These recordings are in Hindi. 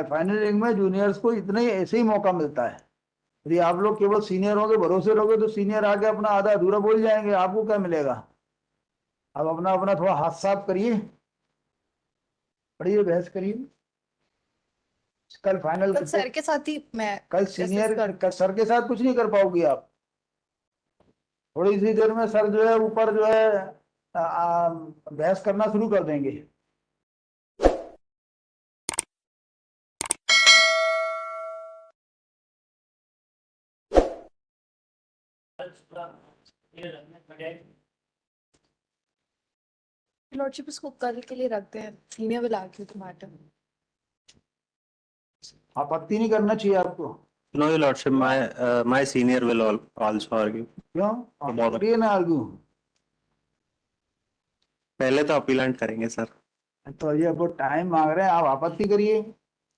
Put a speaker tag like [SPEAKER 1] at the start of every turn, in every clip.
[SPEAKER 1] फाइनल इयरिंग में जूनियर्स को इतना ही ऐसे ही मौका मिलता है। यदि आप लोग केवल सीनियरों के भरोसे रहोगे तो सीनियर आके अपना आधा अधूरा बोल जाएंगे, आपको क्या मिलेगा। अब अपना अपना थोड़ा हाथ साफ करिए, पढ़िए, बहस करिए। कल फाइनल
[SPEAKER 2] कल सर के साथ ही मैं
[SPEAKER 1] कल सीनियर सर के साथ कुछ नहीं कर पाओगी आप। थोड़ी सी देर में सर जो है ऊपर जो है बहस करना शुरू कर देंगे।
[SPEAKER 2] लॉर्डशिप इसको कल के लिए रखते हैं। Senior will argue the matter.
[SPEAKER 1] आपत्ति नहीं करना चाहिए आपको।
[SPEAKER 3] No, Your Lordship, my senior will also argue.
[SPEAKER 1] क्यों आप करिए ना आर्ग्यू।
[SPEAKER 3] पहले तो अपीलेंट करेंगे सर।
[SPEAKER 1] तो ये वो टाइम मांग रहे हैं, आप आपत्ति करिए।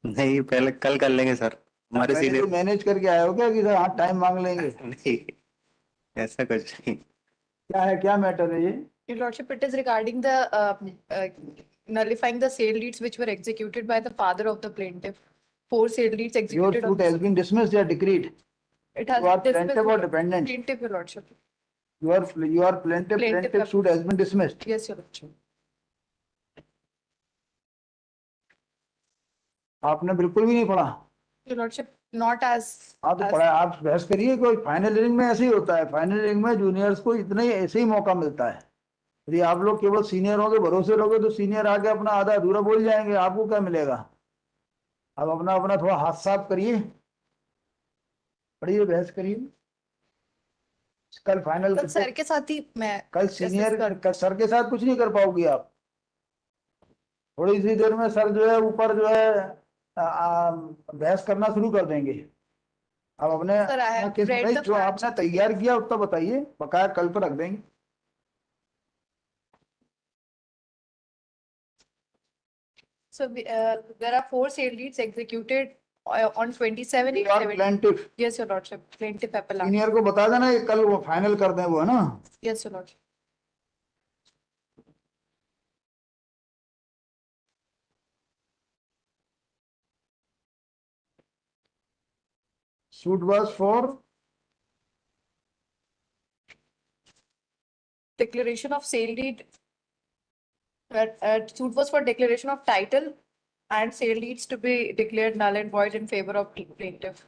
[SPEAKER 3] नहीं, पहले कल कर लेंगे सर। हमारे
[SPEAKER 1] पहले
[SPEAKER 3] सीनियर
[SPEAKER 1] तो मैनेज करके आए हो क्या कि हाँ टाइम मांग लेंगे।
[SPEAKER 3] नहीं, ऐसा कुछ नहीं।
[SPEAKER 1] क्या है, क्या मैटर है ये।
[SPEAKER 2] Your Lordship, it is regarding the nullifying the sale deeds which were executed by the father of the plaintiff. 4 sale deeds
[SPEAKER 1] Your
[SPEAKER 2] executed on
[SPEAKER 1] suit has been dismissed or decreed.
[SPEAKER 2] it has
[SPEAKER 1] You are
[SPEAKER 2] dismissed
[SPEAKER 1] plaintiff or defendant.
[SPEAKER 2] plaintiff, Your Lordship.
[SPEAKER 1] You are plaintiff suit has been dismissed.
[SPEAKER 2] Yes, Your Lordship.
[SPEAKER 1] आपने बिल्कुल भी नहीं पढ़ा।
[SPEAKER 2] Your Lordship, not as
[SPEAKER 1] आप तो पढ़ा, आप बहस करिए। कोई फाइनल इयरिंग में ऐसे ही होता है, फाइनल इयरिंग में जूनियर्स को इतना ही ऐसे ही मौका मिलता है। यदि आप लोग केवल सीनियरों के भरोसे रहोगे तो सीनियर आके अपना आधा अधूरा बोल जाएंगे, आपको क्या मिलेगा। अब अपना अपना थोड़ा हाथ साफ करिए, पढ़िए, बहस करिए। कल फाइनल
[SPEAKER 2] सर के साथ ही मैं
[SPEAKER 1] कल सीनियर सर के साथ कुछ नहीं कर पाओगी आप। थोड़ी सी देर में सर जो है ऊपर जो है बहस करना शुरू कर देंगे। अब अपने केस नहीं, जो आपने तैयार किया उतना बताइए, बकाया कल पर रख देंगे।
[SPEAKER 2] So there are 4 sale deeds executed on 27
[SPEAKER 1] You are plaintiff.
[SPEAKER 2] Yes, Your Lordship. Plaintiff appellant.
[SPEAKER 1] Senior को बता देना ये कल वो फाइनल कर दें, वो है ना।
[SPEAKER 2] Yes, Your Lordship.
[SPEAKER 1] Suit was for
[SPEAKER 2] Declaration of sale deed. Suit was for declaration of title and sale deeds to be declared null and void in favor of plaintiff.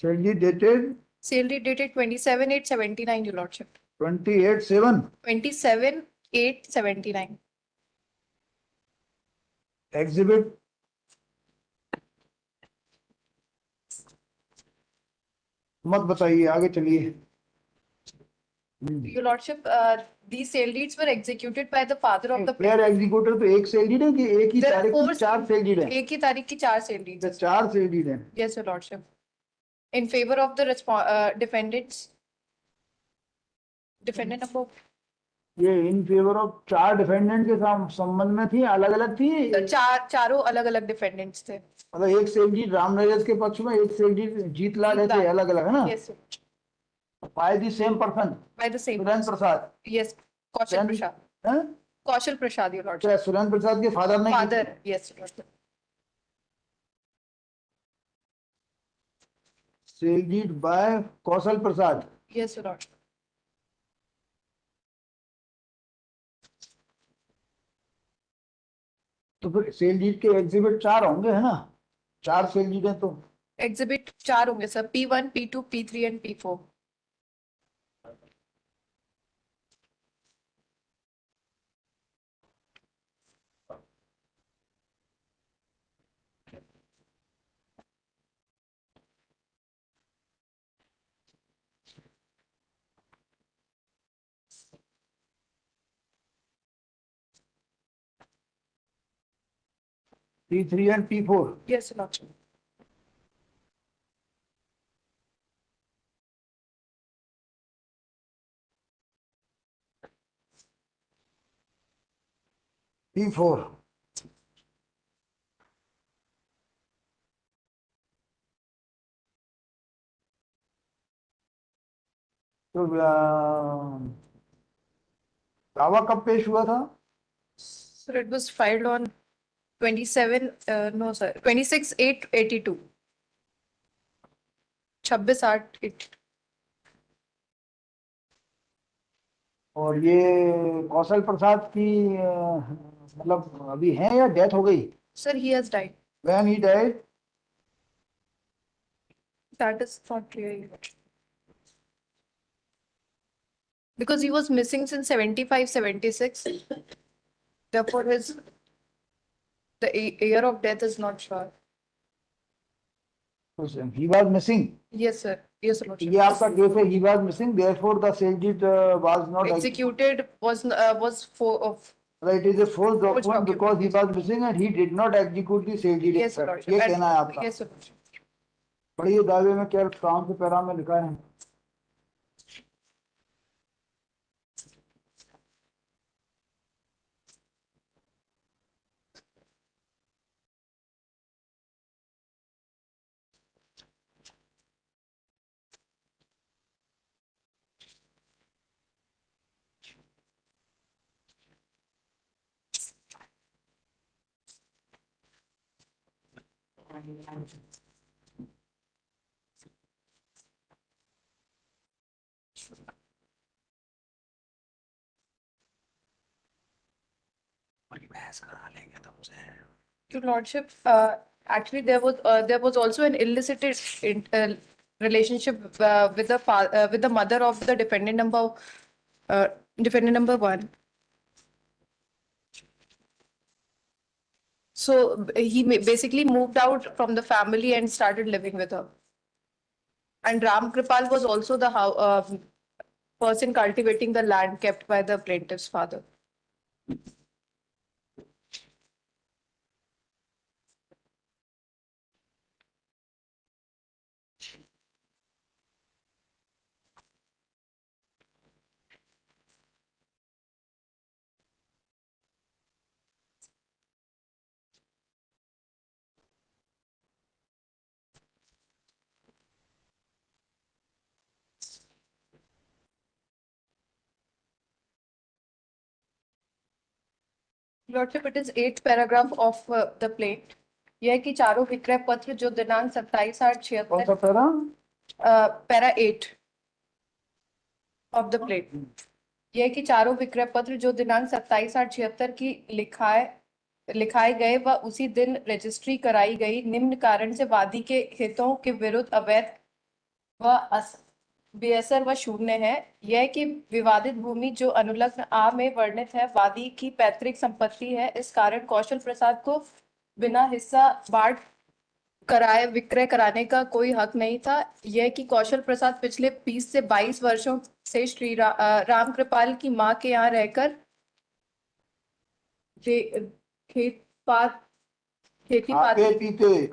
[SPEAKER 1] sale deed dated
[SPEAKER 2] Sale deed dated 27/8/79, Your Lordship.
[SPEAKER 1] 28/7.
[SPEAKER 2] 27/8/79.
[SPEAKER 1] Exhibit मत बताइए, आगे चलिए।
[SPEAKER 2] Your Lordship, these sale deeds were executed by the father of the
[SPEAKER 1] player executor तो एक सेल डीड है कि एक ही तारीख की 4 सेल डीड है।
[SPEAKER 2] एक ही तारीख की 4 sale deeds.
[SPEAKER 1] 4 सेल डीड है।
[SPEAKER 2] Yes, Your Lordship. In favor of the defendants. Defendant number.
[SPEAKER 1] ये इन फेवर ऑफ 4 डिफेंडेंट के संबंध में थी, अलग अलग थी।
[SPEAKER 2] चारों अलग अलग डिफेंडेंट्स थे।
[SPEAKER 1] मतलब एक सेल डीड राम नरेश के पक्ष में, एक सेल डीड जीतलाल ऐसे अलग अलग है ना।
[SPEAKER 2] Yes, sir.
[SPEAKER 1] By the same person.
[SPEAKER 2] By the same.
[SPEAKER 1] Surendra Prasad.
[SPEAKER 2] Yes, Kaushal Prasad.
[SPEAKER 1] हैं?
[SPEAKER 2] Kaushal Prasad, Your Lordship.
[SPEAKER 1] क्या सुरेंद्र प्रसाद के फादर ने?
[SPEAKER 2] Father, yes, Your Lordship.
[SPEAKER 1] Sale deed by Kaushal Prasad.
[SPEAKER 2] Yes, Your Lordship.
[SPEAKER 1] तो फिर सेल डीड के एग्जिबिट 4 होंगे, है ना। 4 सेल डीड है तो
[SPEAKER 2] Exhibit 4 होंगे sir, P1, P2, P3 and P4.
[SPEAKER 1] P3 and P4.
[SPEAKER 2] Yes, Your Lordship.
[SPEAKER 1] P4. तो दावा कब पेश हुआ था?
[SPEAKER 2] So it was filed on 27, no sir, 26/8/82. 26/8/82.
[SPEAKER 1] और ये कौशल प्रसाद की मतलब अभी है या डेथ हो गई?
[SPEAKER 2] Sir, he has died.
[SPEAKER 1] When he died?
[SPEAKER 2] That is not clear yet. Because he was missing since 75, 76. Therefore, the year of death is not sure.
[SPEAKER 1] He was missing.
[SPEAKER 2] Yes, sir. Yes, sir.
[SPEAKER 1] ये आपका केस है, he was missing, therefore the sale deed was not
[SPEAKER 2] Executed was for of.
[SPEAKER 1] Right, it is a false document
[SPEAKER 2] document.
[SPEAKER 1] because he was missing and he did not execute the sale deed.
[SPEAKER 2] Yes, sir.
[SPEAKER 1] ये कहना है आपका?
[SPEAKER 2] Yes, sir.
[SPEAKER 1] पढ़िए दावे में क्या कौन से पैरा में लिखा है?
[SPEAKER 2] Your Lordship, actually there was also an illicit relationship with the mother of the defendant number 1. So he basically moved out from the family and started living with her. And Ram Kripal was also the person cultivating the land kept by the plaintiff's father. Lordship, it is 8th paragraph of the plaint. यह कि चारों विक्रय पत्र जो दिनांक 27/8/76
[SPEAKER 1] कौन सा para?
[SPEAKER 2] Para 8 of the plaint. यह कि चारों विक्रय पत्र जो दिनांक 27/8/76 की लिखाए गए व उसी दिन रजिस्ट्री कराई गई निम्न कारण से वादी के हितों के विरुद्ध अवैध व बेअसर व शून्य है। यह कि विवादित भूमि जो अनुलग्न आ में वर्णित है वादी की पैतृक संपत्ति है। इस कारण कौशल प्रसाद को बिना हिस्सा बांट कराए विक्रय कराने का कोई हक नहीं था। यह कि कौशल प्रसाद पिछले 20 से 22 वर्षों से श्री राम कृपाल की मां के यहाँ रहकर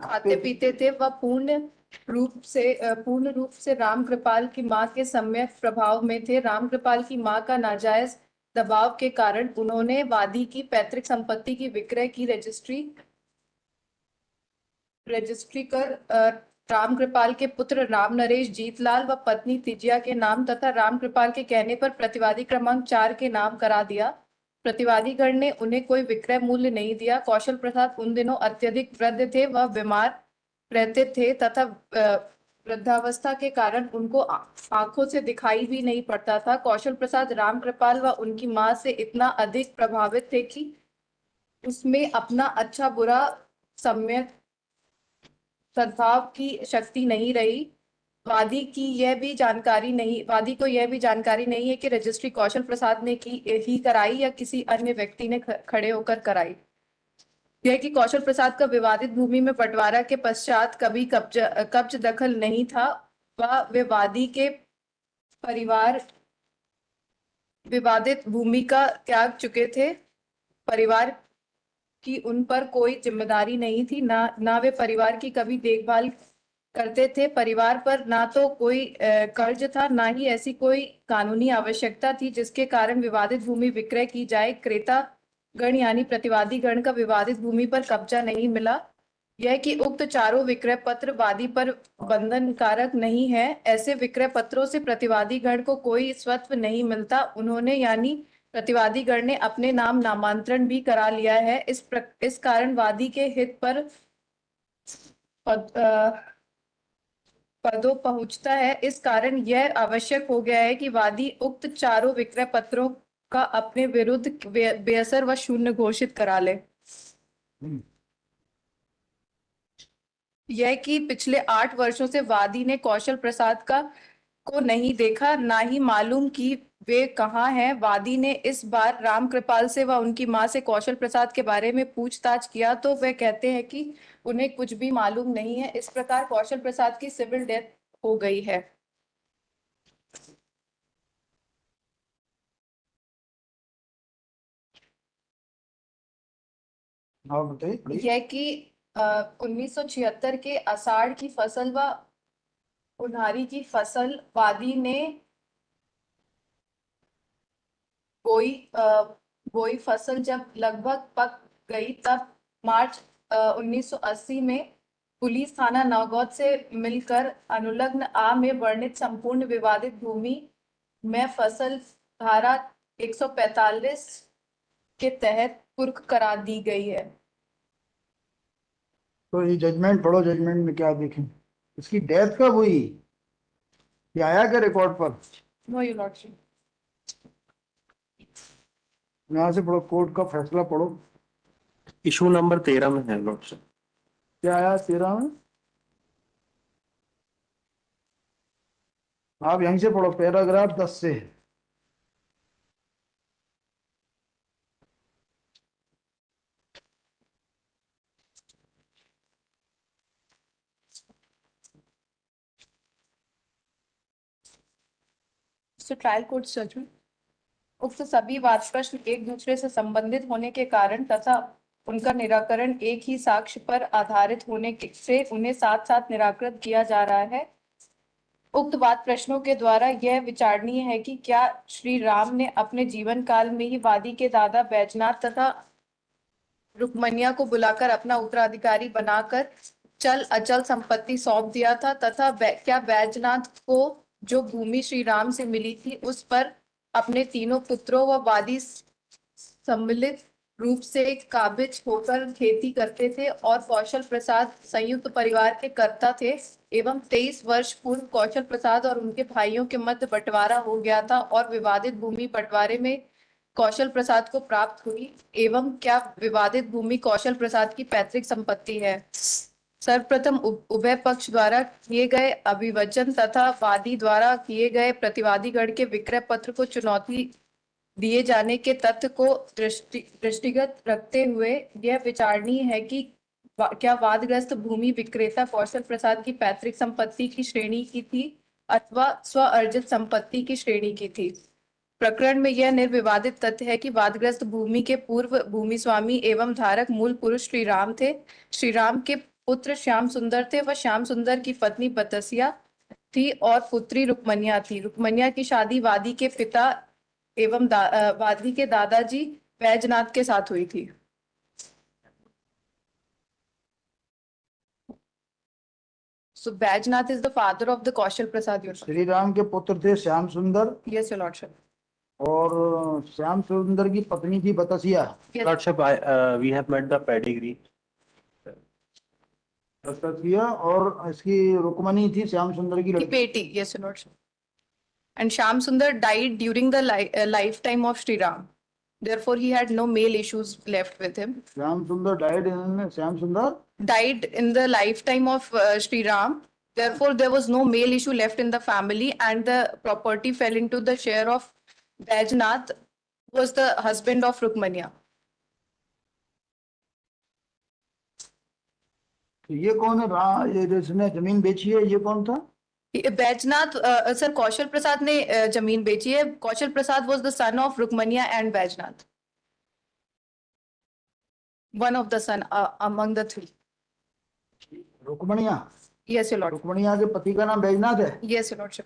[SPEAKER 2] खाते पीते थे व पूर्ण रूप से राम कृपाल की मां के सम्यक प्रभाव में थे। राम कृपाल की मां का नाजायज दबाव के कारण उन्होंने वादी की पैतृक संपत्ति की विक्रय की रजिस्ट्री कर राम कृपाल के पुत्र राम नरेश जीतलाल व पत्नी तिजिया के नाम तथा राम कृपाल के कहने पर प्रतिवादी क्रमांक 4 के नाम करा दिया। प्रतिवादी गण ने उन्हें कोई विक्रय मूल्य नहीं दिया। कौशल प्रसाद उन दिनों अत्यधिक वृद्ध थे वह बीमार रहते थे तथा वृद्धावस्था के कारण उनको आंखों से दिखाई भी नहीं पड़ता था। कौशल प्रसाद राम कृपाल व उनकी मां से इतना अधिक प्रभावित थे कि उसमें अपना अच्छा बुरा सम्यक सद्भाव की शक्ति नहीं रही। वादी को यह भी जानकारी नहीं है कि रजिस्ट्री कौशल प्रसाद ने ही कराई या किसी अन्य व्यक्ति ने खड़े होकर कराई। यह कि कौशल प्रसाद का विवादित भूमि में बंटवारा के पश्चात कभी कब्ज दखल नहीं था वे वादी के परिवार विवादित भूमि का त्याग चुके थे। परिवार की उन पर कोई जिम्मेदारी नहीं थी, ना वे परिवार की कभी देखभाल करते थे। परिवार पर ना तो कोई कर्ज था ना ही ऐसी कोई कानूनी आवश्यकता थी जिसके कारण विवादित भूमि विक्रय की जाए। क्रेता गण यानी प्रतिवादी गण का विवादित भूमि पर कब्जा नहीं मिला। यह कि उक्त चारों विक्रय पत्र वादी पर बंधनकारक नहीं है। ऐसे विक्रय पत्रों से प्रतिवादी गण को कोई स्वत्व नहीं मिलता। उन्होंने यानी प्रतिवादी गण ने अपने नाम नामांतरण भी करा लिया है। इस कारण वादी के हित पर पदों पहुंचता है। इस कारण यह आवश्यक हो गया है कि वादी उक्त चारों विक्रय पत्रों का अपने विरुद्ध बेअसर व शून्य घोषित करा ले। यह कि पिछले 8 वर्षों से वादी ने कौशल प्रसाद को नहीं देखा, ना ही मालूम कि वे कहाँ हैं। वादी ने इस बार राम कृपाल से व उनकी मां से कौशल प्रसाद के बारे में पूछताछ किया तो वे कहते हैं कि उन्हें कुछ भी मालूम नहीं है। इस प्रकार कौशल प्रसाद की सिविल डेथ हो गई है।
[SPEAKER 1] हाँ बताइए please।
[SPEAKER 2] यह कि 1976 के आषाढ़ की फसल व उन्हारी की फसल वादी ने बोई फसल जब लगभग पक गई तब मार्च 1980 में पुलिस थाना नौगौद से मिलकर अनुलग्न आ में वर्णित संपूर्ण विवादित भूमि में फसल धारा 145 के तहत कुर्क करा दी गई है।
[SPEAKER 1] तो ये जजमेंट पढ़ो, जजमेंट में क्या देखें। इसकी डेथ कब हुई, ये आया क्या रिकॉर्ड पर?
[SPEAKER 2] Know your lordship.
[SPEAKER 1] यहाँ से पढ़ो, कोर्ट का फैसला पढ़ो।
[SPEAKER 3] इशू नंबर 13 में है लॉर्डशिप।
[SPEAKER 1] क्या आया 13 में? आप यहीं से पढ़ो, पैराग्राफ 10 से।
[SPEAKER 2] Trial court judgment. उक्त सभी वाद प्रश्न एक दूसरे से संबंधित होने के कारण तथा उनका निराकरण एक ही साक्ष्य पर आधारित होने से उन्हें साथ साथ निराकृत किया जा रहा है। उक्त वाद प्रश्नों के द्वारा यह विचारणीय है कि क्या श्री राम ने अपने जीवन काल में ही वादी के दादा बैजनाथ तथा रुक्मनिया को बुलाकर अपना उत्तराधिकारी बनाकर चल अचल संपत्ति सौंप दिया था तथा क्या बैजनाथ को जो भूमि श्री राम से मिली थी उस पर अपने तीनों पुत्रों व वादी सम्मिलित रूप से काबिज होकर खेती करते थे और कौशल प्रसाद संयुक्त परिवार के कर्ता थे एवं 23 वर्ष पूर्व कौशल प्रसाद और उनके भाइयों के मध्य बंटवारा हो गया था और विवादित भूमि बंटवारे में कौशल प्रसाद को प्राप्त हुई एवं क्या विवादित भूमि कौशल प्रसाद की पैतृक संपत्ति है। सर्वप्रथम उभय पक्ष द्वारा किए गए अभिवचन तथा वादी द्वारा किए गए प्रतिवादीगण के विक्रय पत्र को चुनौती दिए जाने के तथ्य को दृष्टिगत रखते हुए यह विचारणीय है कि क्या वादग्रस्त भूमि विक्रेता कौशल प्रसाद की पैतृक संपत्ति की श्रेणी की थी अथवा स्व अर्जित संपत्ति की श्रेणी की थी। प्रकरण में यह निर्विवादित तथ्य है कि वादग्रस्त भूमि के पूर्व भूमि स्वामी एवं धारक मूल पुरुष श्री राम थे। श्री राम के पुत्र श्याम सुंदर थे व श्याम सुंदर की पत्नी बतसिया थी और पुत्री रुक्मनिया थी। रुक्मनिया की शादी वादी के पिता एवं वादी के दादाजी बैजनाथ के साथ हुई थी। So Bajnath is the father of the Kaushal Prasad, your
[SPEAKER 1] Shri Ram के पुत्र थे श्याम सुंदर
[SPEAKER 2] Yes, your lordship.
[SPEAKER 1] और श्याम सुंदर की पत्नी थी Batasiya.
[SPEAKER 2] Yes.
[SPEAKER 3] Lordship we have met the pedigree.
[SPEAKER 1] Batasiya और इसकी रुक्मणी थी श्याम सुंदर की
[SPEAKER 2] की
[SPEAKER 1] लड़की।
[SPEAKER 2] बेटी, yes, your lordship. And Sham Sundar died during the lifetime of Sri Ram. Therefore, he had no male issues left with him.
[SPEAKER 1] Shyam सुंदर
[SPEAKER 2] Died in the lifetime of Sri Ram. Therefore, there was no male issue left in the family, and the property fell into the share of Bajnath, who was the husband of Rukmaniya.
[SPEAKER 1] ये कौन है? ये जिसने जमीन बेची है ये कौन था?
[SPEAKER 2] बैजनाथ सर कौशल प्रसाद ने जमीन बेची है। कौशल प्रसाद was the son of Rukmaniya and Bajnath. One of the son among the three.
[SPEAKER 1] रुक्मणिया?
[SPEAKER 2] Yes, your lord.
[SPEAKER 1] रुक्मणिया के पति का नाम बैजनाथ है
[SPEAKER 2] Yes, your lordship.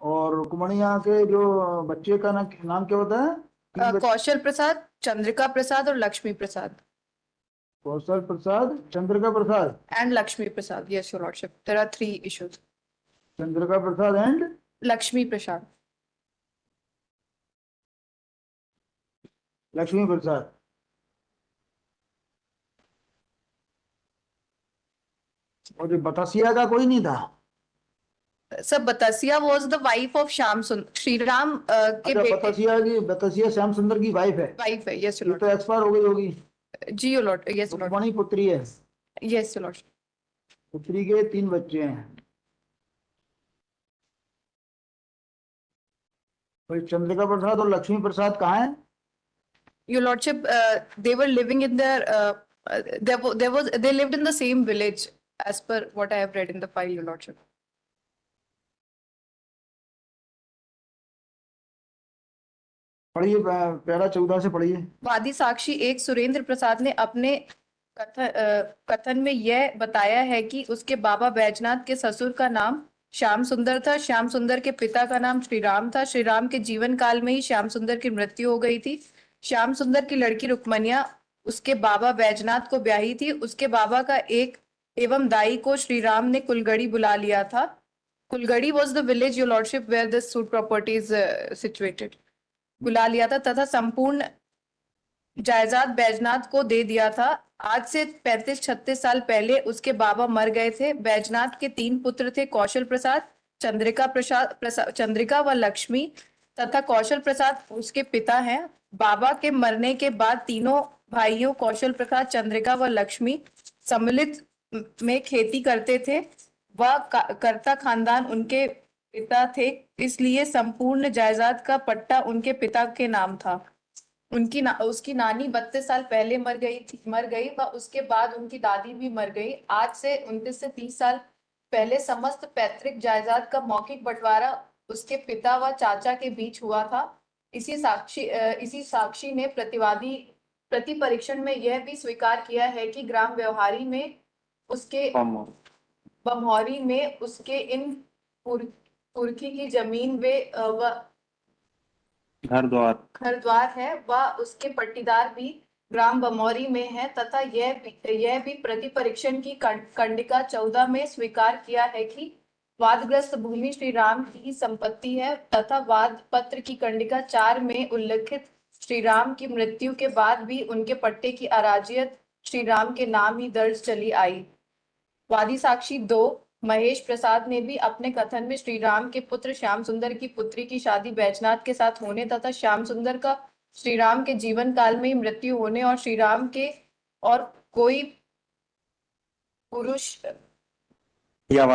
[SPEAKER 1] और रुक्मणिया के जो बच्चे का नाम क्या होता है?
[SPEAKER 2] कौशल प्रसाद, चंद्रिका प्रसाद और लक्ष्मी प्रसाद।
[SPEAKER 1] कौशल प्रसाद, Chandrika Prasad,
[SPEAKER 2] and Lakshmi Prasad. Yes, Your Lordship. There are three issues.
[SPEAKER 1] Chandrika Prasad and
[SPEAKER 2] Lakshmi Prasad.
[SPEAKER 1] Lakshmi Prasad. और ये बतासिया का कोई नहीं था?
[SPEAKER 2] Sir, Batasia was the wife of Shyam Sundar. Shri Ram के
[SPEAKER 1] अच्छा,
[SPEAKER 2] बेटे
[SPEAKER 1] बतासिया श्याम सुंदर की वाइफ है।
[SPEAKER 2] wife है. Yes, Your
[SPEAKER 1] ये तो
[SPEAKER 2] Lord.
[SPEAKER 1] एक्सपायर हो गई होगी।
[SPEAKER 2] जी, Your Lord. Yes, Your Lord.
[SPEAKER 1] Rukmini पुत्री है।
[SPEAKER 2] Yes, Your Lord.
[SPEAKER 1] पुत्री के 3 बच्चे हैं। और चंद्रिका प्रसाद और लक्ष्मी प्रसाद कहाँ हैं?
[SPEAKER 2] Your Lordship, they were living in they lived in the same village as per what I have read in the file, Your Lordship.
[SPEAKER 1] पढ़िए, पैरा 14 से पढ़िए।
[SPEAKER 2] वादी साक्षी एक सुरेंद्र प्रसाद ने अपने कथन में यह बताया है कि उसके बाबा बैजनाथ के ससुर का नाम श्याम सुंदर था। श्याम सुंदर के पिता का नाम श्री राम था। श्री राम के जीवन काल में ही श्याम सुंदर की मृत्यु हो गई थी। श्याम सुंदर की लड़की रुक्मनिया उसके बाबा बैजनाथ को ब्याही थी। उसके बाबा का एक एवं दाई को श्री राम ने कुलगढ़ी बुला लिया था। Kulgarhi was the village, your lordship, where this suit property is situated. बुला लिया था तथा संपूर्ण जायदाद बैजनाथ को दे दिया था। आज से 35-36 साल पहले उसके बाबा मर गए थे। बैजनाथ के 3 पुत्र थे, कौशल प्रसाद, चंद्रिका व लक्ष्मी, तथा कौशल प्रसाद उसके पिता हैं। बाबा के मरने के बाद तीनों भाइयों कौशल प्रसाद, चंद्रिका व लक्ष्मी सम्मिलित में खेती करते थे। वह कर्ता खानदान उनके पिता थे, इसलिए संपूर्ण जायदाद का पट्टा उनके पिता के नाम था। उसकी नानी 32 साल पहले मर गई व उसके बाद उनकी दादी भी मर गई। आज से 29 से 30 साल पहले समस्त पैतृक जायदाद का मौखिक बंटवारा उसके पिता व चाचा के बीच हुआ था। इसी साक्षी ने प्रति परीक्षण में यह भी स्वीकार किया है कि ग्राम व्यवहारी में उसके बमहौरी में उसके इन पुरखी की जमीन व घर द्वार है व उसके पट्टीदार भी ग्राम बमौरी में है, तथा यह भी प्रति परीक्षण की कंडिका 14 में स्वीकार किया है कि वादग्रस्त भूमि श्री राम की संपत्ति है, तथा वाद पत्र की कंडिका 4 में उल्लेखित श्री राम की मृत्यु के बाद भी उनके पट्टे की अराजियत श्री राम के नाम ही दर्ज चली आई। वादी साक्षी 2 महेश प्रसाद ने भी अपने कथन में श्री राम के पुत्र श्याम सुंदर की पुत्री की शादी बैजनाथ के साथ होने तथा श्याम सुंदर का श्री राम के जीवन काल में ही मृत्यु होने और श्री राम के और कोई पुरुष या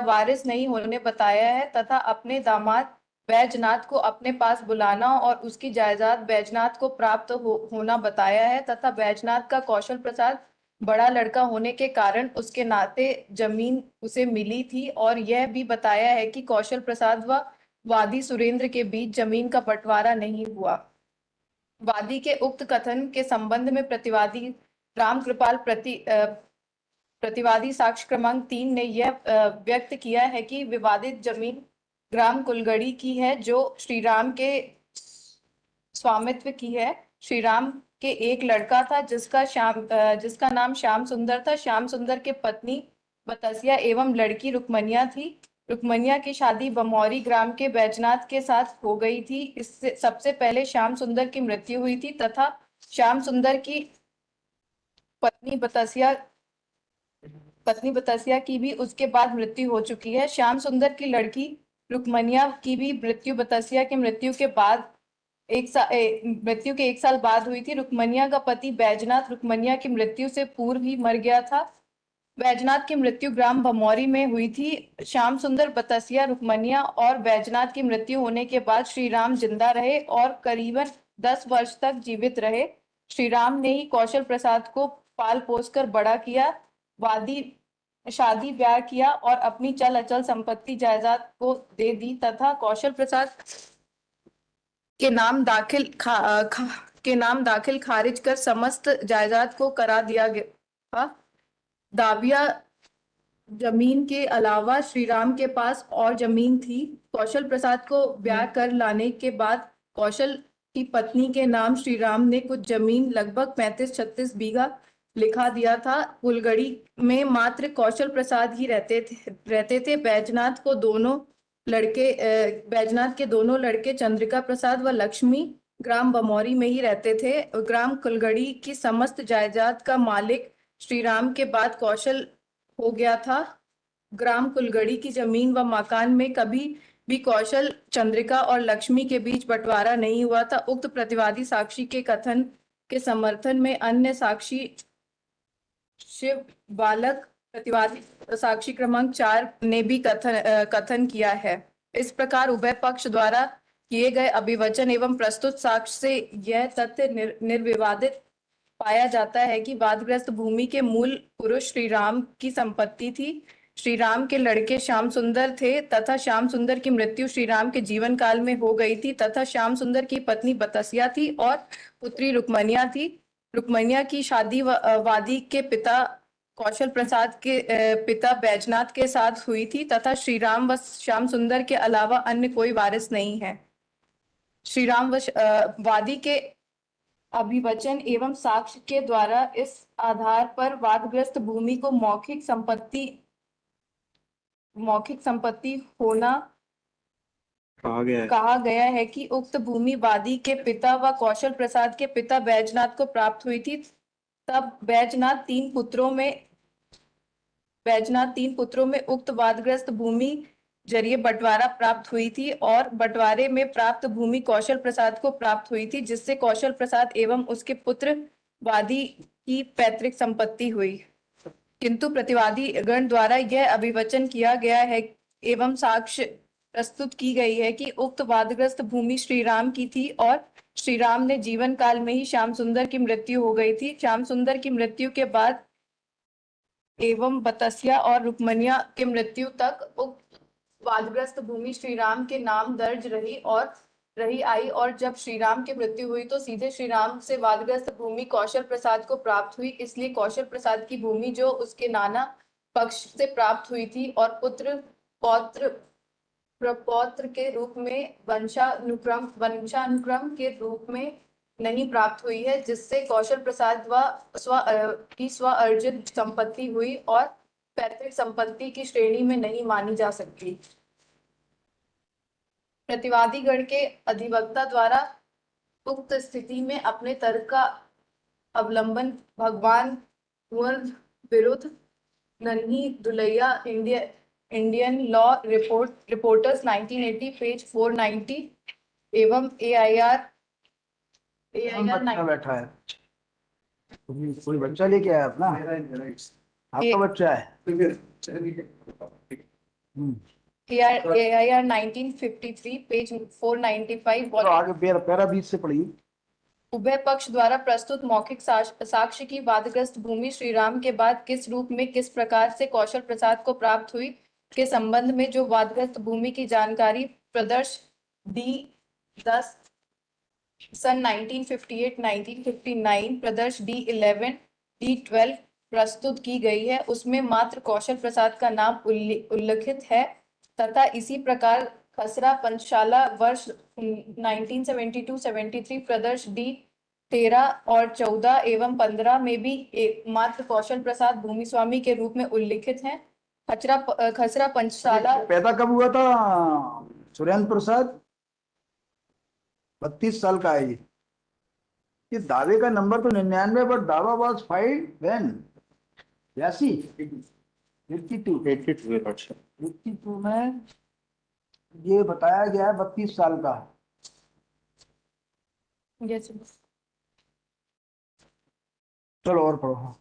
[SPEAKER 2] वारिस नहीं होने बताया है, तथा अपने दामाद बैजनाथ को अपने पास बुलाना और उसकी जायदाद बैजनाथ को प्राप्त होना बताया है, तथा बैजनाथ का कौशल प्रसाद बड़ा लड़का होने के कारण उसके नाते जमीन उसे मिली थी, और यह भी बताया है कि कौशल प्रसाद व वादी सुरेंद्र के बीच जमीन का बंटवारा नहीं हुआ। वादी के उक्त कथन के संबंध में प्रतिवादी राम कृपाल प्रतिवादी साक्ष्य क्रमांक 3 ने यह व्यक्त किया है कि विवादित जमीन ग्राम कुलगढ़ी की है, जो श्री राम के स्वामित्व की है। श्री राम के एक लड़का था जिसका नाम श्याम सुंदर था। श्याम सुंदर के पत्नी बतसिया एवं लड़की रुक्मनिया थी। रुक्मनिया की शादी बमौरी ग्राम के बैजनाथ के साथ हो गई थी। इससे सबसे पहले श्याम सुंदर की मृत्यु हुई थी, तथा श्याम सुंदर की पत्नी बतसिया की भी उसके बाद मृत्यु हो चुकी है। श्याम सुंदर की लड़की रुक्मनिया की भी मृत्यु बतसिया की मृत्यु के 1 साल बाद हुई थी। रुक्मनिया का पति बैजनाथ रुक्मनिया की मृत्यु से पूर्व ही मर गया था। बैजनाथ की मृत्यु ग्राम बमौरी में हुई थी। श्याम सुंदर, बतसिया, रुक्मनिया और बैजनाथ की मृत्यु होने के बाद श्री राम जिंदा रहे और करीबन 10 वर्ष तक जीवित रहे। श्री राम ने ही कौशल प्रसाद को पाल पोस कर बड़ा किया, शादी ब्याह किया और अपनी चल अचल संपत्ति जायदाद को दे दी, तथा कौशल प्रसाद के नाम दाखिल खारिज कर समस्त जायदाद को करा दिया गया। दाविया जमीन के अलावा श्री राम के पास और जमीन थी। कौशल प्रसाद को ब्याह कर लाने के बाद कौशल की पत्नी के नाम श्री राम ने कुछ जमीन लगभग 35-36 बीघा लिखा दिया था। कुलगड़ी में मात्र कौशल प्रसाद ही रहते थे। बैजनाथ के दोनों लड़के चंद्रिका प्रसाद व लक्ष्मी ग्राम बमौरी में ही रहते थे। ग्राम कुलगड़ी की समस्त जायदाद का मालिक श्रीराम के बाद कौशल हो गया था। ग्राम कुलगड़ी की जमीन व मकान में कभी भी कौशल, चंद्रिका और लक्ष्मी के बीच बंटवारा नहीं हुआ था। उक्त प्रतिवादी साक्षी के कथन के समर्थन में अन्य साक्षी शिव बालक प्रतिवादी साक्षी क्रमांक 4 ने भी कथन किया है। इस प्रकार उभय पक्ष द्वारा किए गए अभिवचन एवं प्रस्तुत साक्ष्य से यह तथ्य निर्विवादित पाया जाता है कि वादग्रस्त भूमि के मूल पुरुष श्री राम की संपत्ति थी। श्री राम के लड़के श्याम सुंदर थे तथा श्याम सुंदर की मृत्यु श्री राम के जीवन काल में हो गई थी तथा श्याम सुंदर की पत्नी बतसिया थी और पुत्री रुक्मनिया थी। रुक्मनिया की शादी वादी के पिता कौशल प्रसाद के पिता बैजनाथ के साथ हुई थी तथा श्री राम व श्याम सुंदर के अलावा अन्य कोई वारिस नहीं है। श्री राम व वादी के अभिवचन एवं साक्ष्य के द्वारा इस आधार पर वादग्रस्त भूमि को मौखिक संपत्ति होना कहा गया है कि उक्त भूमि वादी के पिता व कौशल प्रसाद के पिता बैजनाथ को प्राप्त हुई थी। तब बैजनाथ तीन पुत्रों में उक्त वादग्रस्त भूमि जरिए बंटवारा प्राप्त हुई थी और बंटवारे में प्राप्त भूमि कौशल प्रसाद को प्राप्त हुई थी, जिससे कौशल प्रसाद एवं उसके पुत्र वादी की पैतृक संपत्ति हुई। किंतु प्रतिवादी गण द्वारा यह अभिवचन किया गया है एवं साक्ष्य प्रस्तुत की गई है कि उक्त वादग्रस्त भूमि श्री राम की थी और श्री राम ने जीवन काल में ही श्याम सुंदर की मृत्यु हो गई थी। श्याम सुंदर की मृत्यु के बाद एवं बतसिया और रुक्मनिया के मृत्यु तक उक्त वादग्रस्त भूमि श्री राम के नाम दर्ज रही आई और जब श्री राम की मृत्यु हुई तो सीधे श्री राम से वादग्रस्त भूमि कौशल प्रसाद को प्राप्त हुई। इसलिए कौशल प्रसाद की भूमि जो उसके नाना पक्ष से प्राप्त हुई थी और पुत्र पौत्र प्रपौत्र के रूप में वंशानुक्रम के रूप में नहीं प्राप्त हुई है, जिससे कौशल प्रसाद की स्व अर्जित संपत्ति हुई और पैतृक संपत्ति की श्रेणी में नहीं मानी जा सकती। प्रतिवादी गण के अधिवक्ता द्वारा उक्त स्थिति में अपने तर्क का अवलंबन भगवान कुंवर विरुद्ध नन्ही Dulaiya Indian law reporters 1980 page 490 एवं AIR
[SPEAKER 1] बच्चा बैठा है, कोई बच्चा लेके आया अपना, आपका बच्चा है।
[SPEAKER 2] AIR 1953 पेज 495
[SPEAKER 1] तो आगे पैरा बीच से पढ़िए।
[SPEAKER 2] उभय पक्ष द्वारा प्रस्तुत मौखिक साक्ष्य की वादग्रस्त भूमि श्री राम के बाद किस रूप में किस प्रकार से कौशल प्रसाद को प्राप्त हुई के संबंध में जो वादग्रस्त भूमि की जानकारी प्रदर्श D10 सन 1958-1959 प्रदर्श D11 D12 प्रस्तुत की गई है, उसमें मात्र कौशल प्रसाद का नाम उल्लिखित है तथा इसी प्रकार खसरा पंचशाला वर्ष 1972-73 प्रदर्श D13 और 14 एवं 15 में भी मात्र कौशल प्रसाद भूमि स्वामी के रूप में उल्लिखित हैं। खसरा पंचशाला
[SPEAKER 1] पैदा कब हुआ था सुरेंद्र प्रसाद? 32 साल का है ये दावे का नंबर तो 99, बट दावा वाज फाइल्ड व्हेन 82 में ये बताया गया है 32 साल का। चलो और पढ़ो।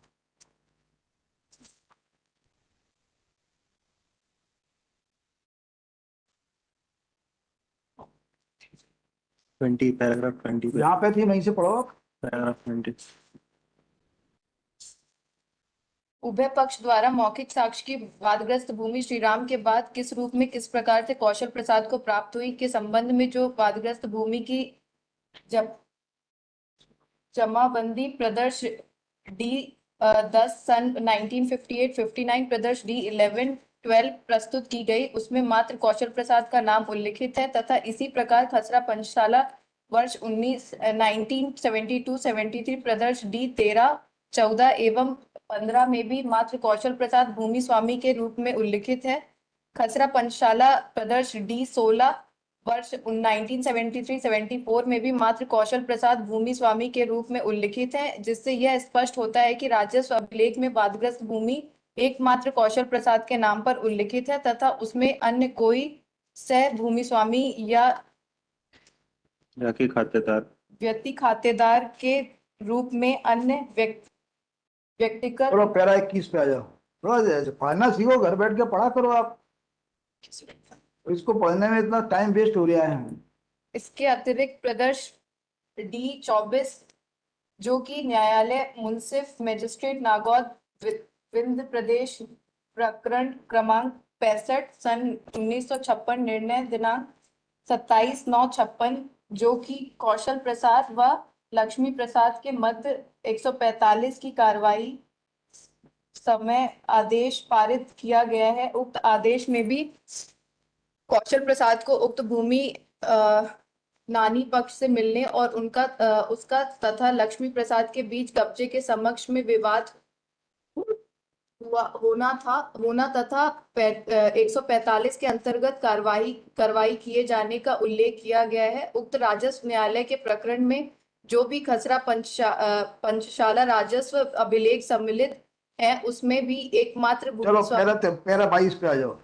[SPEAKER 3] पैराग्राफ 20
[SPEAKER 1] यहाँ पे थी, वहीं से पढ़ो।
[SPEAKER 3] पैराग्राफ 20
[SPEAKER 2] उभय पक्ष द्वारा मौखिक साक्ष्य की वादग्रस्त भूमि श्री राम के बाद किस रूप में किस प्रकार से कौशल प्रसाद को प्राप्त हुई के संबंध में जो वादग्रस्त भूमि की जमाबंदी प्रदर्श D10 सन 1958-59 प्रदर्श D11-12 प्रस्तुत की गई, उसमें मात्र कौशल प्रसाद का नाम उल्लिखित है तथा इसी प्रकार खसरा पंचशाला वर्ष 1972-73 प्रदर्श D13 14 एवं 15 में भी मात्र कौशल प्रसाद भूमि स्वामी के रूप में उल्लिखित है। खसरा पंचशाला प्रदर्श D 16 वर्ष 1973-74 में भी मात्र कौशल प्रसाद भूमि स्वामी के रूप में उल्लिखित है, जिससे यह स्पष्ट होता है कि राजस्व अभिलेख में वादग्रस्त भूमि एकमात्र कौशल प्रसाद के नाम पर उल्लिखित है तथा उसमें अन्य कोई सह भूमि स्वामी या
[SPEAKER 3] की खातेदार
[SPEAKER 2] व्यक्ति खातेदार के रूप में अन्य व्यक्तिगत
[SPEAKER 1] चलो पैरा 21 पे आ जाओ। थोड़ा पढ़ना सीखो, घर बैठ के पढ़ा करो आप। इसको पढ़ने में इतना टाइम वेस्ट हो रहा है।
[SPEAKER 2] इसके अतिरिक्त प्रदर्श D 24 जो कि न्यायालय मुंसिफ मजिस्ट्रेट नागौद विंध्य प्रदेश प्रकरण क्रमांक 65 सन 1956 निर्णय दिनांक 27/9/56 जो कि कौशल प्रसाद व लक्ष्मी प्रसाद के मध्य 145 की कार्रवाई समय आदेश पारित किया गया है। उक्त आदेश में भी कौशल प्रसाद को उक्त भूमि नानी पक्ष से मिलने और उसका तथा लक्ष्मी प्रसाद के बीच कब्जे के समक्ष में विवाद होना तथा 145 के अंतर्गत कार्रवाई किए जाने का उल्लेख किया गया है। उक्त राजस्व न्यायालय के प्रकरण में जो भी खसरा पंचशाला राजस्व अभिलेख सम्मिलित है उसमें भी एकमात्र
[SPEAKER 1] चलो
[SPEAKER 2] भूमि
[SPEAKER 1] पैरा 22 पे आ जाओ।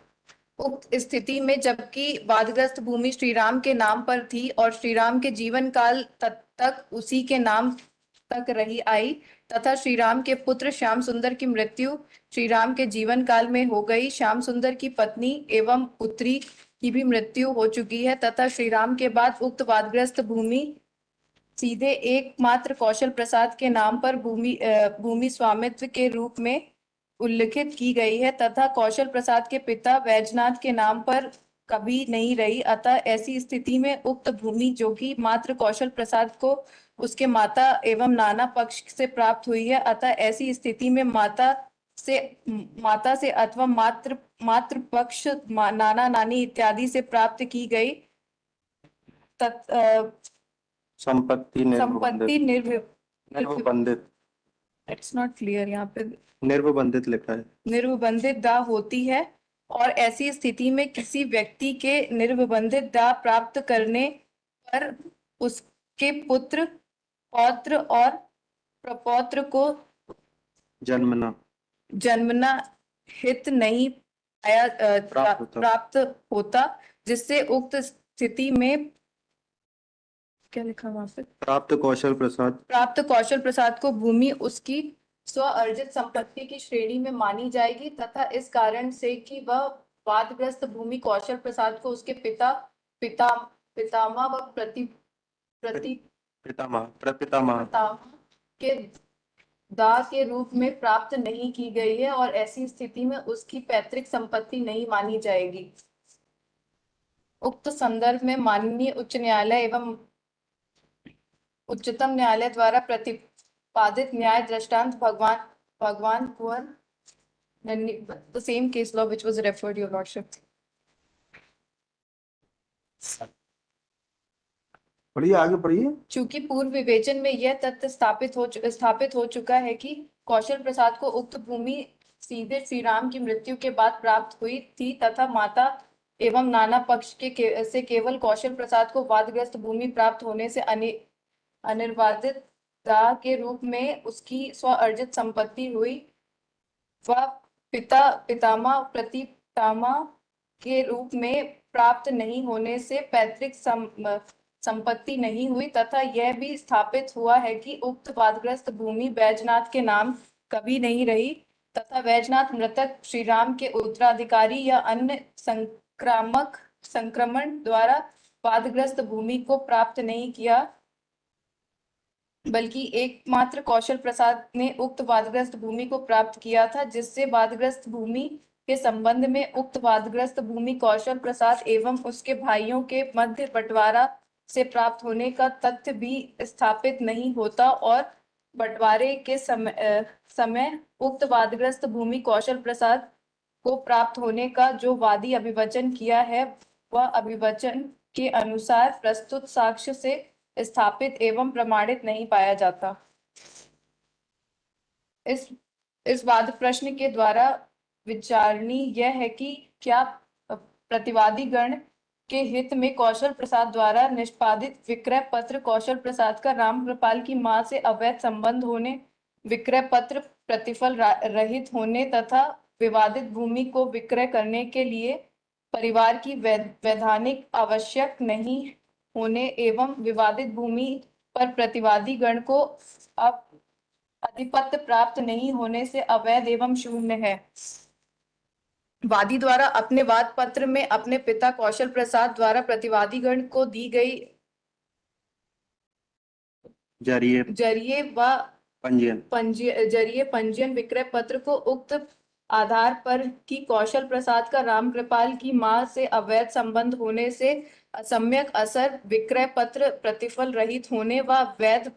[SPEAKER 2] उक्त स्थिति में जबकि वादग्रस्त भूमि श्रीराम के नाम पर थी और श्रीराम के जीवन काल तक उसी के नाम तक रही आई तथा श्रीराम के पुत्र श्याम सुंदर की मृत्यु श्रीराम के जीवन काल में हो गई। श्याम सुंदर की पत्नी एवं पुत्री की भी मृत्यु हो चुकी है तथा श्रीराम के बाद उक्त वादग्रस्त भूमि सीधे एकमात्र कौशल प्रसाद के नाम पर भूमि स्वामित्व के रूप में उल्लिखित की गई है तथा कौशल प्रसाद के पिता वैजनाथ के नाम पर कभी नहीं रही। अतः ऐसी स्थिति में उक्त भूमि जो कि मात्र कौशल प्रसाद को उसके माता एवं नाना पक्ष से प्राप्त हुई है, अतः ऐसी स्थिति में माता से अथवा मात्र पक्ष नाना नानी इत्यादि से प्राप्त की गई
[SPEAKER 3] संपत्ति निर्वबंधित
[SPEAKER 2] इट्स नॉट क्लियर, यहाँ पे
[SPEAKER 3] निर्वबंधित लिखा है।
[SPEAKER 2] निर्वबंधित दाह होती है और ऐसी स्थिति में किसी व्यक्ति के निर्वबंधित दाह प्राप्त करने पर उसके पुत्र पौत्र और प्रपौत्र को जन्मना हित नहीं प्राप्त होता, जिससे उक्त स्थिति में क्या लिखा वहां पे
[SPEAKER 3] प्राप्त कौशल
[SPEAKER 2] प्रसाद को भूमि उसकी स्व अर्जित संपत्ति की श्रेणी में मानी जाएगी तथा इस कारण से कि वह वादग्रस्त भूमि कौशल प्रसाद को उसके पितामह व प्रपितामह के दाह के रूप में प्राप्त नहीं की गई है और ऐसी स्थिति में उसकी पैतृक संपत्ति नहीं मानी जाएगी। उक्त संदर्भ में माननीय उच्च न्यायालय एवं उच्चतम न्यायालय द्वारा प्रतिपादित न्याय दृष्टांत भगवान कुंवर the same case law which was referred your lordship।
[SPEAKER 1] पढ़िए, आगे पढ़िए।
[SPEAKER 2] चूंकि पूर्व विवेचन में यह तथ्य स्थापित हो चुका है कि कौशल प्रसाद को उक्त भूमि सीधे श्रीराम की मृत्यु के बाद प्राप्त हुई थी तथा माता एवं नाना पक्ष से केवल कौशल प्रसाद को वादग्रस्त भूमि प्राप्त होने से अनिर्वादित दाह के रूप में उसकी स्व अर्जित संपत्ति हुई, वह पितामह प्रतिपितामह के रूप में प्राप्त नहीं होने से पैतृक संपत्ति नहीं हुई तथा यह भी स्थापित हुआ है कि उक्त वादग्रस्त भूमि बैजनाथ के नाम कभी नहीं रही तथा बैजनाथ मृतक श्रीराम के उत्तराधिकारी या अन्य संक्रमण द्वारा वादग्रस्त भूमि को प्राप्त नहीं किया, बल्कि एकमात्र कौशल प्रसाद ने उक्त वादग्रस्त भूमि को प्राप्त किया था, जिससे वादग्रस्त भूमि के संबंध में उक्त वादग्रस्त भूमि कौशल प्रसाद एवं उसके भाइयों के मध्य बंटवारा से प्राप्त होने का तथ्य भी स्थापित नहीं होता और बंटवारे के समय उक्त वादग्रस्त भूमि कौशल प्रसाद को प्राप्त होने का जो वादी अभिवचन किया है वह अभिवचन के अनुसार प्रस्तुत साक्ष्य से स्थापित एवं प्रमाणित नहीं पाया जाता। इस वाद प्रश्न के द्वारा विचारणीय यह है कि क्या प्रतिवादी गण के हित में कौशल प्रसाद द्वारा निष्पादित विक्रय पत्र कौशल प्रसाद का रामकृपाल की मां से अवैध संबंध होने, विक्रय पत्र प्रतिफल रहित होने तथा विवादित भूमि को विक्रय करने के लिए परिवार की वैधानिक आवश्यक नहीं होने एवं विवादित भूमि पर प्रतिवादी गण को अब अधिपत्य प्राप्त नहीं होने से अवैध एवं शून्य है। वादी द्वारा अपने वाद पत्र में अपने पिता कौशल प्रसाद द्वारा प्रतिवादी गण को दी गई जरिए व पंजीयन विक्रय पत्र को उक्त आधार पर कि कौशल प्रसाद का रामकृपाल की मां से अवैध संबंध होने से असम्यक असर विक्रय पत्र प्रतिफल रहित होने व वैध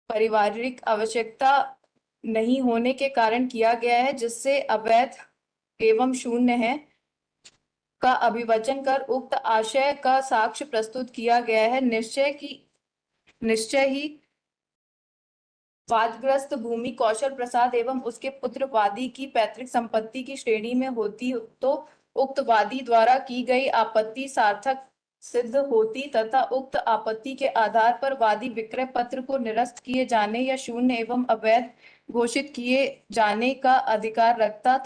[SPEAKER 2] पारिवारिक आवश्यकता नहीं होने के कारण किया गया है, जिससे अवैध एवं शून्य है का अभिवचन कर उक्त आशय का साक्ष्य प्रस्तुत किया गया है। निश्चय ही वादग्रस्त भूमि कौशल प्रसाद एवं उसके पुत्र वादी की पैतृक संपत्ति की श्रेणी में होती तो उक्त वादी द्वारा की गई आपत्ति सार्थक सिद्ध होती तथा उक्त आपत्ति के आधार पर वादी विक्रय पत्र को निरस्त किए जाने या शून्य एवं अवैध घोषित किए जाने का अधिकार रखता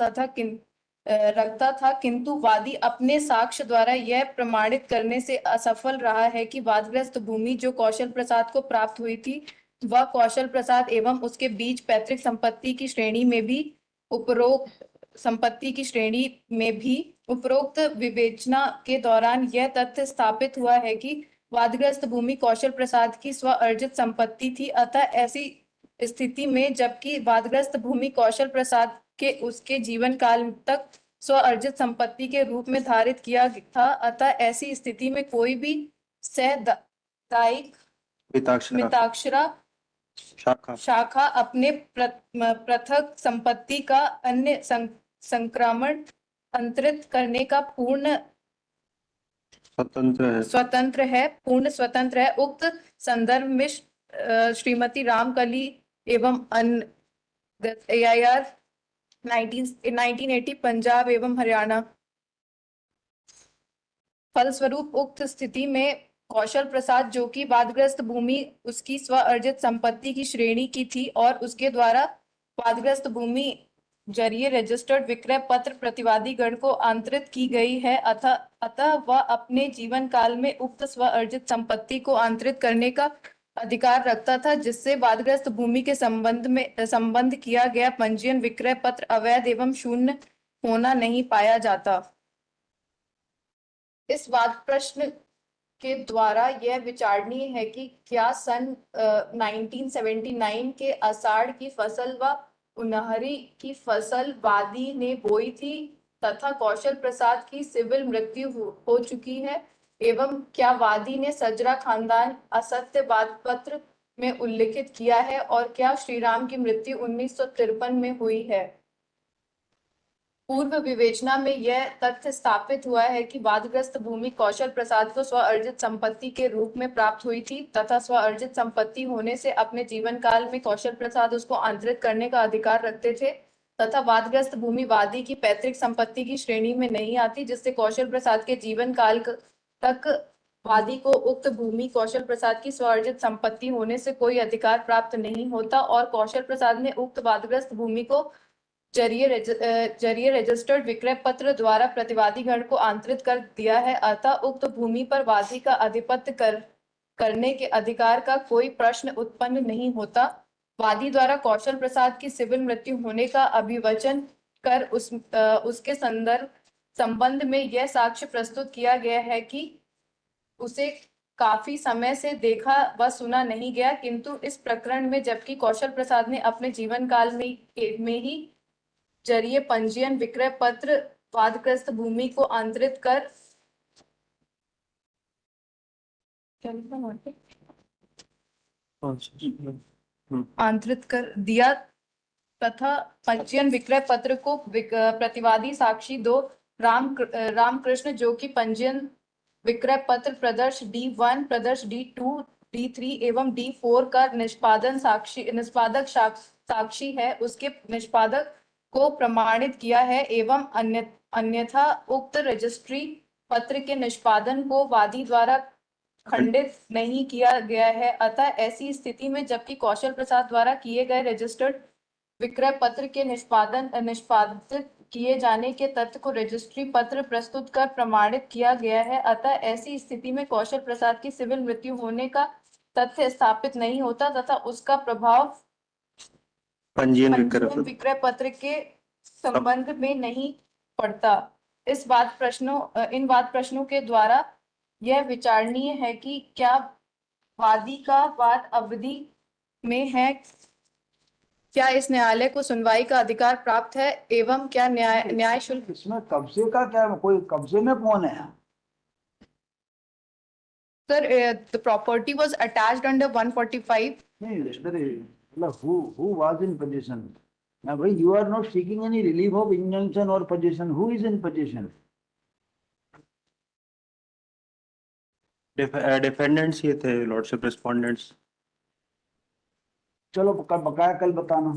[SPEAKER 2] था, किंतु वादी अपने साक्ष्य द्वारा यह प्रमाणित करने से असफल रहा है कि वादग्रस्त भूमि जो कौशल प्रसाद को प्राप्त हुई थी वह कौशल प्रसाद एवं उसके बीच पैतृक संपत्ति की श्रेणी में भी उपरोक्त विवेचना के दौरान यह तथ्य स्थापित हुआ है कि वादग्रस्त भूमि कौशल प्रसाद की स्व अर्जित संपत्ति थी। अतः ऐसी स्थिति में जबकि वादग्रस्त भूमि कौशल प्रसाद के उसके जीवन काल तक स्व अर्जित संपत्ति के रूप में धारित किया था, अतः ऐसी स्थिति में कोई भी सहदायिक मिताक्षरा शाखा अपने पृथक संपत्ति का अन्य संक्रमण अंतरित करने का पूर्ण स्वतंत्र है। उक्त संदर्भ में श्रीमती रामकली एवं AIR 1980 पंजाब एवं हरियाणा। फलस्वरूप उक्त स्थिति में कौशल प्रसाद जो कि वादग्रस्त भूमि उसकी स्व अर्जित संपत्ति की श्रेणी की थी और उसके द्वारा वादग्रस्त भूमि जरिए रजिस्टर्ड विक्रय पत्र प्रतिवादी गण को आंतरित की गई है, अतः वह अपने जीवन काल में उक्त स्व अर्जित संपत्ति को आंतरित करने का अधिकार रखता था, जिससे वादग्रस्त भूमि के संबंध किया गया पंजीयन विक्रय पत्र अवैध एवं शून्य होना नहीं पाया जाता। इस वाद प्रश्न के द्वारा यह विचारणीय है कि क्या सन 1979 के आषाढ़ की फसल व उनहरी की फसल वादी ने बोई थी तथा कौशल प्रसाद की सिविल मृत्यु हो चुकी है, एवं क्या वादी ने सजरा खानदान असत्य वाद पत्र में उल्लिखित किया है और क्या श्रीराम की मृत्यु 1953 में हुई है। पूर्व विवेचना में यह तथ्य स्थापित हुआ है कि वादग्रस्त भूमि कौशल प्रसाद को स्व अर्जित संपत्ति के रूप में प्राप्त हुई थी तथा स्व अर्जित संपत्ति होने से अपने जीवन काल में कौशल प्रसाद उसको आंतरित करने का अधिकार रखते थे तथा वादग्रस्त भूमि वादी की पैतृक संपत्ति की श्रेणी में नहीं आती, जिससे कौशल प्रसाद के जीवन काल तक वादी को उक्त भूमि कौशल प्रसाद की स्व अर्जित संपत्ति होने से कोई अधिकार प्राप्त नहीं होता और कौशल प्रसाद ने उक्त वादग्रस्त भूमि को जरिए रजिस्टर्ड विक्रय पत्र द्वारा प्रतिवादी गण को आंतरित कर दिया है, अतः उक्त भूमि पर वादी का आधिपत्य करने के अधिकार का कोई प्रश्न उत्पन्न नहीं होता। वादी द्वारा कौशल प्रसाद की सिविल मृत्यु होने का अभिवचन कर उसके संबंध में यह साक्ष्य प्रस्तुत किया गया है कि उसे काफी समय से देखा व सुना नहीं गया, किंतु इस प्रकरण में जबकि कौशल प्रसाद ने अपने जीवन काल में ही जरिए पंजीयन विक्रय पत्र वादग्रस्त भूमि को आंतरित कर दिया तथा पंजीयन विक्रय पत्र को प्रतिवादी साक्षी दो रामकृष्ण जो कि पंजीयन विक्रय पत्र प्रदर्श D1 प्रदर्श D2 D3 एवं D4 का निष्पादक साक्षी है, उसके निष्पादक को प्रमाणित किया है एवं अन्यथा उक्त रजिस्ट्री पत्र के निष्पादन को वादी द्वारा खंडित नहीं किया गया है। अतः ऐसी स्थिति में जबकि कौशल प्रसाद द्वारा किए गए रजिस्टर्ड विक्रय पत्र के निष्पादित किए जाने के तथ्य को रजिस्ट्री पत्र प्रस्तुत कर प्रमाणित किया गया है, अतः ऐसी स्थिति में कौशल प्रसाद की सिविल मृत्यु होने का तथ्य स्थापित नहीं होता तथा उसका प्रभाव
[SPEAKER 3] पंजीयन
[SPEAKER 2] पंजीयन विक्रय पत्र के संबंध में नहीं पड़ता। इन वाद प्रश्नों के द्वारा यह विचारणीय है कि क्या वादी का वाद अवधि में है, क्या इस न्यायालय को सुनवाई का अधिकार प्राप्त है एवं क्या न्याय शुल्क।
[SPEAKER 1] इसमें कब्जे का क्या, कोई कब्जे में कौन है?
[SPEAKER 2] Sir, the property was attached under 145.
[SPEAKER 1] नहीं, मतलब who was in possession? Now, भाई, you are not seeking any relief of injunction or possession. Who is in possession?
[SPEAKER 3] Defendants ये थे लॉर्डशिप, रिस्पोंडेंट्स।
[SPEAKER 1] चलो बकाया कल बताना।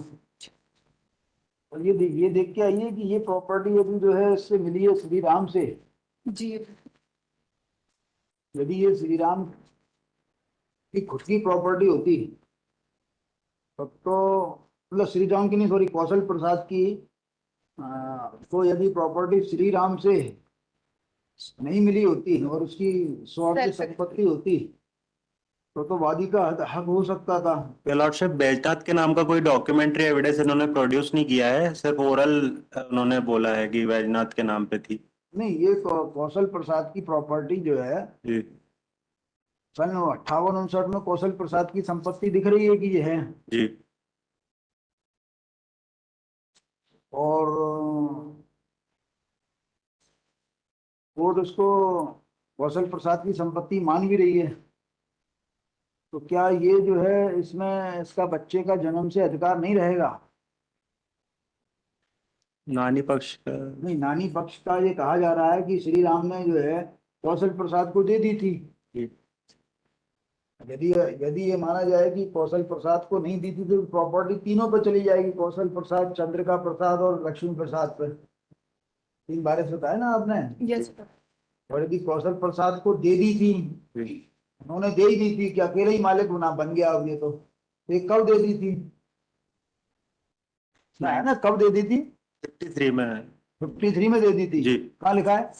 [SPEAKER 1] और ये देख के आइए कि ये प्रॉपर्टी अभी जो है इससे मिली है श्री राम से।
[SPEAKER 2] जी।
[SPEAKER 1] यदि ये श्री राम की खुद की प्रॉपर्टी होती तब तो, मतलब श्री राम की नहीं, सॉरी, कौशल प्रसाद की, तो यदि प्रॉपर्टी श्री राम से नहीं मिली होती और उसकी स्वार्थ संपत्ति होती तो वादी का हक हो सकता था।
[SPEAKER 3] लॉर्डशिप, बैजनाथ के नाम का कोई डॉक्यूमेंट्री एविडेंस इन्होंने प्रोड्यूस नहीं किया है, सिर्फ ओरल उन्होंने बोला है कि बैजनाथ के नाम पे थी।
[SPEAKER 1] नहीं, ये कौशल प्रसाद की प्रॉपर्टी जो है
[SPEAKER 3] जी
[SPEAKER 1] सन 58-59 में कौशल प्रसाद की संपत्ति दिख रही है कि ये है।
[SPEAKER 3] जी।
[SPEAKER 1] और कोर्ट उसको कौशल प्रसाद की संपत्ति मान भी रही है, तो क्या ये जो है इसमें इसका बच्चे का जन्म से अधिकार नहीं रहेगा?
[SPEAKER 3] नानी पक्ष का
[SPEAKER 1] नहीं, नानी पक्ष का ये कहा जा रहा है कि श्री राम ने जो है कौशल प्रसाद को दे दी थी। यदि यदि ये माना जाए कि कौशल प्रसाद को नहीं दी थी तो प्रॉपर्टी तीनों पर चली जाएगी, कौशल प्रसाद, चंद्रिका प्रसाद और लक्ष्मी प्रसाद पर। 3 बार से बताया ना आपने।
[SPEAKER 2] यस।
[SPEAKER 1] और यदि कौशल प्रसाद को दे दी थी, उन्होंने दे ही दी थी कि अकेले ही मालिक बना बन गया अब ये, तो ये कब दे दी थी? है ना, कब दे दी थी?
[SPEAKER 3] 53 में।
[SPEAKER 1] 53 में दे दी थी
[SPEAKER 3] जी।
[SPEAKER 1] कहाँ लिखा है?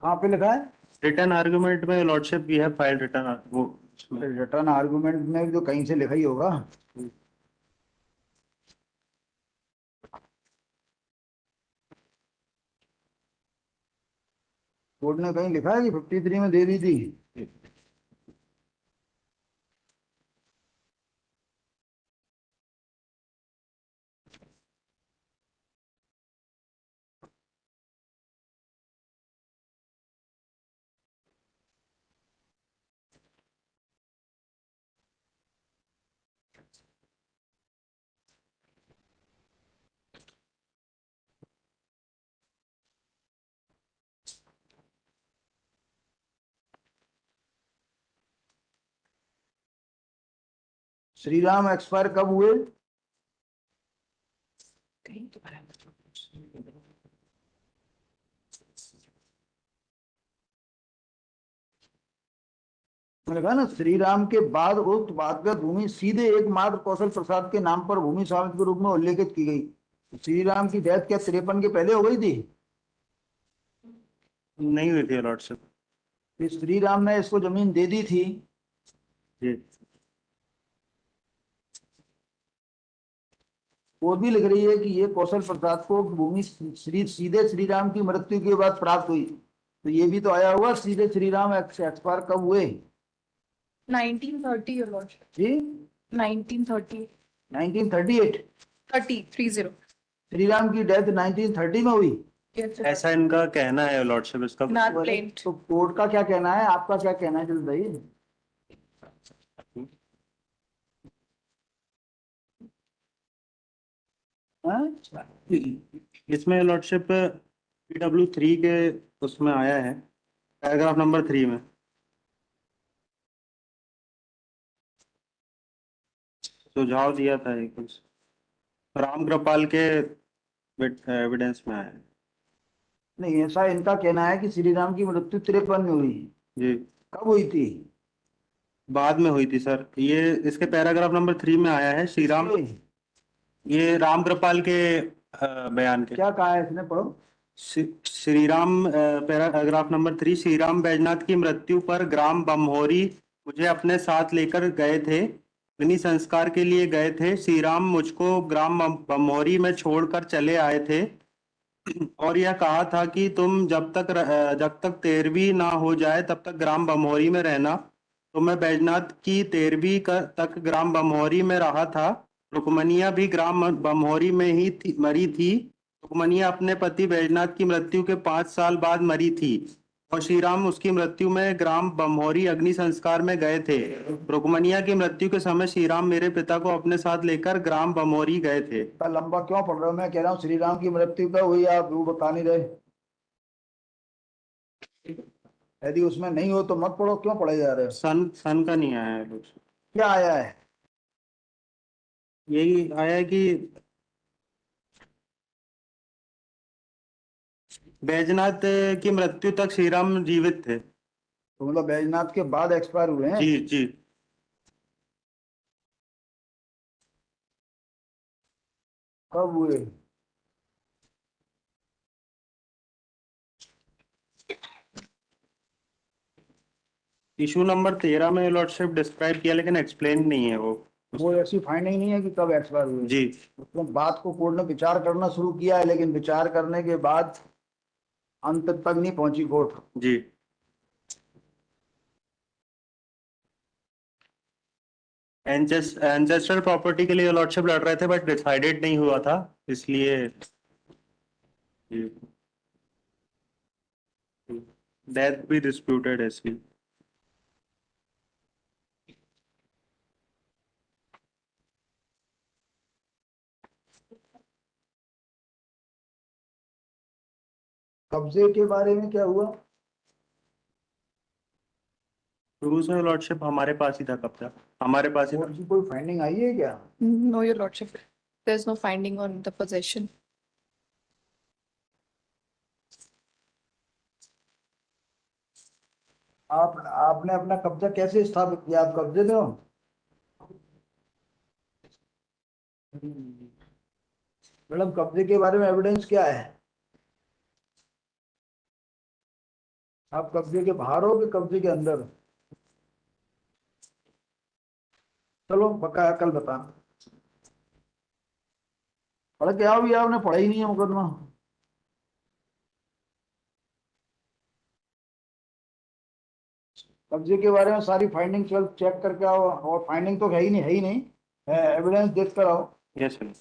[SPEAKER 1] कहाँ पे लिखा है?
[SPEAKER 3] रिटर्न आर्गुमेंट में लॉर्डशिप की है फाइल रिटर्न, वो
[SPEAKER 1] रिटर्न आर्गुमेंट में जो कहीं से लिखा ही होगा। कोर्ट ने कहीं लिखा है कि 53 में दे दी थी? श्री राम एक्सपायर कब हुए? मैंने कहा ना, श्री राम के बाद उक्त वादगत भूमि सीधे एकमात्र कौशल प्रसाद के नाम पर भूमि स्वामित्व के रूप में उल्लेखित की गई। श्री राम की डेथ क्या 53 के पहले हो गई थी?
[SPEAKER 3] नहीं हुई थी लॉर्डशिप।
[SPEAKER 1] श्री राम ने इसको जमीन दे दी थी।
[SPEAKER 3] जी।
[SPEAKER 1] वो भी लिख रही है कि ये कौशल प्रसाद को भूमि सीधे श्री राम की मृत्यु के बाद प्राप्त हुई, तो ये भी तो आया हुआ सीधे श्री राम एक्सपायर कब हुए?
[SPEAKER 2] 1930 your lordship.
[SPEAKER 1] जी
[SPEAKER 2] 1930.
[SPEAKER 1] 1938।
[SPEAKER 2] 30.
[SPEAKER 1] श्री राम की डेथ 1930 में हुई।
[SPEAKER 2] Yes, sir.
[SPEAKER 3] ऐसा इनका कहना है लॉर्डशिप। इसका
[SPEAKER 2] Not plaint.
[SPEAKER 1] तो कोर्ट का क्या कहना है, आपका क्या कहना है जल्द भाई? हाँ?
[SPEAKER 3] इसमें लॉर्डशिप PW3 के उसमें आया है, पैराग्राफ नंबर 3 में सुझाव दिया था एक राम कृपाल के एविडेंस में आया है।
[SPEAKER 1] नहीं, ऐसा इनका कहना है कि श्री राम की मृत्यु 53 में हुई।
[SPEAKER 3] जी,
[SPEAKER 1] कब हुई थी?
[SPEAKER 3] बाद में हुई थी सर, ये इसके पैराग्राफ नंबर 3 में आया है श्री राम, ये राम कृपाल के बयान के।
[SPEAKER 1] क्या कहा है इसने, पढ़ो।
[SPEAKER 3] श्री राम पैराग्राफ नंबर 3, श्री राम बैजनाथ की मृत्यु पर ग्राम बमहोरी मुझे अपने साथ लेकर गए थे, अग्नि संस्कार के लिए गए थे। श्री राम मुझको ग्राम बमहोरी में छोड़कर चले आए थे और यह कहा था कि तुम जब तक 13वीं ना हो जाए तब तक ग्राम बमहोरी में रहना। तो मैं बैजनाथ की 13वीं तक ग्राम बमहोरी में रहा था। रुकमनिया भी ग्राम बमहोरी में ही मरी थी। रुकमनिया अपने पति बैजनाथ की मृत्यु के 5 साल बाद मरी थी और श्री राम उसकी मृत्यु में ग्राम बमहोरी अग्नि संस्कार में गए थे। रुकमनिया की मृत्यु के समय श्री राम मेरे पिता को अपने साथ लेकर ग्राम बमहोरी गए थे।
[SPEAKER 1] इतना लंबा क्यों पढ़ रहे हो? मैं कह रहा हूँ श्री राम की मृत्यु कब हुई, आप वो बता नहीं रहे। यदि उसमें नहीं हो तो मत पढ़ो, क्यों पढ़े जा रहे हो?
[SPEAKER 3] सन का नहीं आया है लोग,
[SPEAKER 1] क्या आया है?
[SPEAKER 3] यही आया है कि बैजनाथ की मृत्यु तक श्री राम जीवित थे।
[SPEAKER 1] तो मतलब बैजनाथ के बाद एक्सपायर हुए हैं?
[SPEAKER 3] जी जी।
[SPEAKER 1] कब हुए?
[SPEAKER 3] इशू नंबर 13 में लॉर्डशिप डिस्क्राइब किया लेकिन एक्सप्लेन नहीं है
[SPEAKER 1] वो ऐसी फाइंडिंग नहीं है कि कब एक्सपायर हुए।
[SPEAKER 3] जी।
[SPEAKER 1] तो बात को कोर्ट ने विचार करना शुरू किया है, लेकिन विचार करने के बाद अंत तक नहीं पहुंची कोर्ट।
[SPEAKER 3] जी। एंसेस्ट्रल प्रॉपर्टी के लिए लॉर्डशिप लड़ रहे थे बट डिसाइडेड नहीं हुआ था, इसलिए डेथ भी डिस्प्यूटेड है इसलिए।
[SPEAKER 1] कब्जे के बारे में क्या हुआ?
[SPEAKER 3] शुरू से लॉर्डशिप हमारे पास ही था, कब्जा हमारे पास ही था।
[SPEAKER 1] कोर्ट की कोई फाइंडिंग आई है क्या?
[SPEAKER 2] No, your lordship. There's no finding on the possession.
[SPEAKER 1] आपने अपना कब्जा कैसे स्थापित किया? आप कब्जे में हो? मैडम, कब्जे के बारे में एविडेंस क्या है? आप कब्जे के बाहर हो कि कब्जे के अंदर? चलो बकाया कल बता। पढ़ के आओ भी, आपने पढ़ा ही नहीं है मुकदमा। कब्जे के बारे में सारी फाइंडिंग चेक करके आओ, और फाइंडिंग तो है ही नहीं, एविडेंस देख कर आओ।
[SPEAKER 3] Yes sir.